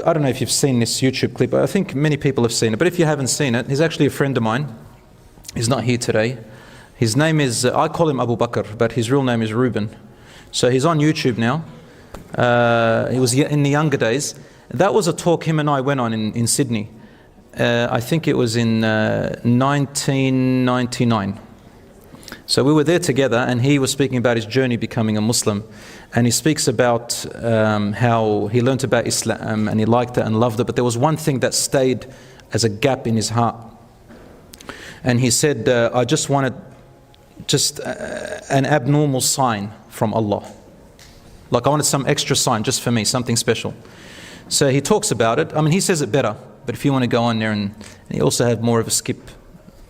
I don't know if you've seen this YouTube clip. I think many people have seen it, but if you haven't seen it, he's actually a friend of mine. He's not here today. His name is, I call him Abu Bakr, but his real name is Reuben. So he's on YouTube now. He was in the younger days. That was a talk him and I went on in Sydney. I think it was in 1999. So we were there together, and he was speaking about his journey becoming a Muslim. And he speaks about how he learnt about Islam and he liked it and loved it, but there was one thing that stayed as a gap in his heart. And he said, I just wanted an abnormal sign from Allah. Like I wanted some extra sign just for me, something special. So he talks about it. I mean, he says it better, but if you want to go on there, and he also had more of a skip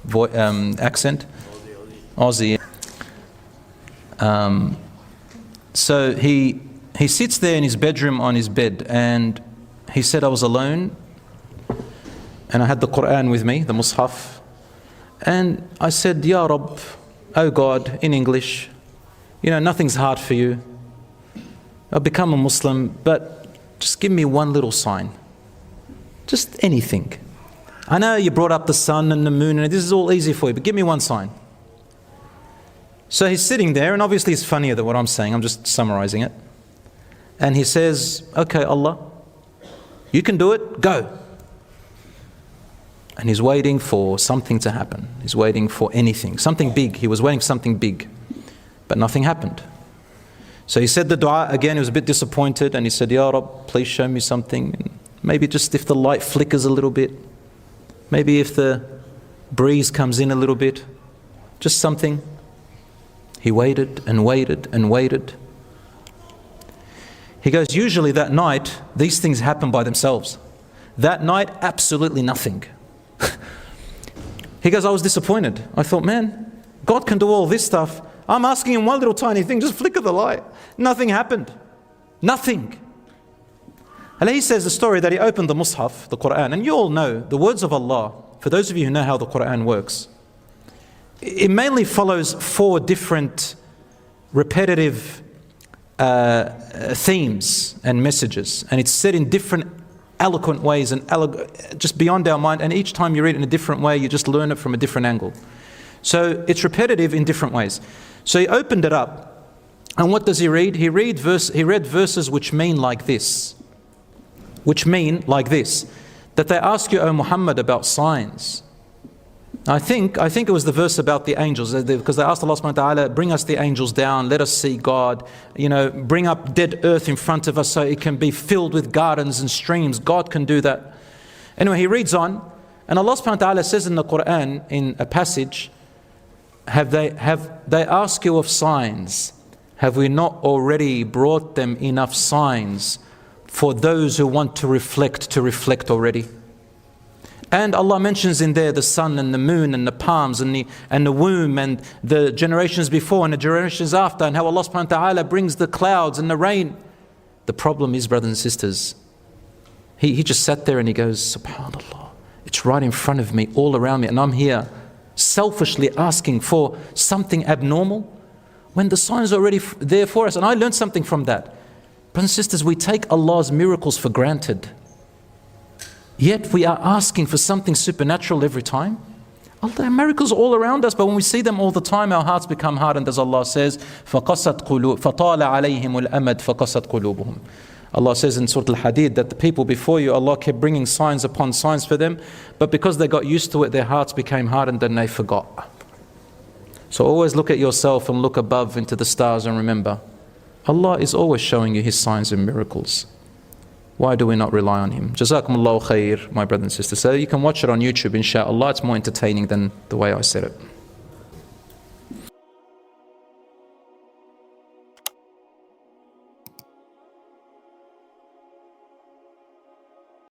accent. Aussie. So he sits there in his bedroom on his bed, and he said, I was alone and I had the Quran with me, the Mus'haf, and I said, Ya Rabb, oh God, in English, you know, nothing's hard for you. I've become a Muslim, but just give me one little sign. Just anything. I know you brought up the sun and the moon and this is all easy for you, but give me one sign. So he's sitting there, and obviously it's funnier than what I'm saying, I'm just summarizing it. And he says, okay, Allah, you can do it, go. And he's waiting for something to happen. He's waiting for anything, something big. He was waiting for something big, but nothing happened. So he said the dua again. He was a bit disappointed, and he said, Ya Rabb, please show me something. And maybe just if the light flickers a little bit, maybe if the breeze comes in a little bit, just something. He waited and waited and waited. He goes, usually that night, these things happen by themselves. That night, absolutely nothing. He goes, I was disappointed. I thought, man, God can do all this stuff. I'm asking him one little tiny thing, just flicker the light. Nothing happened. Nothing. And he says the story that he opened the Mus'haf, the Quran, and you all know the words of Allah, for those of you who know how the Quran works, it mainly follows 4 different repetitive themes and messages, and it's said in different eloquent ways and just beyond our mind, and each time you read it in a different way, you just learn it from a different angle. So it's repetitive in different ways. So he opened it up, and what does he read? He read verses which mean like this. Which mean like this. That they ask you, O Muhammad, about signs. I think it was the verse about the angels, because they asked Allah subhanahu wa ta'ala, bring us the angels down, let us see God, you know, bring up dead earth in front of us so it can be filled with gardens and streams. God can do that. Anyway, he reads on, and Allah subhanahu wa ta'ala says in the Quran, in a passage, they ask you of signs. Have we not already brought them enough signs for those who want to reflect already? And Allah mentions in there the sun and the moon and the palms and the womb and the generations before and the generations after, and how Allah subhanahu wa ta'ala brings the clouds and the rain. The problem is, brothers and sisters, he just sat there and he goes, subhanallah, it's right in front of me, all around me, and I'm here selfishly asking for something abnormal when the signs are already there for us. And I learned something from that. Brothers and sisters, we take Allah's miracles for granted. Yet we are asking for something supernatural every time. There are miracles all around us, but when we see them all the time, our hearts become hardened, as Allah says, فَطَالَ عَلَيْهِمُ الْأَمَدْ فَقَسَتْ قُلُوبُهُم. Allah says in Surah Al-Hadid that the people before you, Allah kept bringing signs upon signs for them, but because they got used to it, their hearts became hardened and they forgot. So always look at yourself and look above into the stars and remember, Allah is always showing you His signs and miracles. Why do we not rely on Him? Jazakumullahu khair, my brothers and sisters. So you can watch it on YouTube, inshallah. It's more entertaining than the way I said it.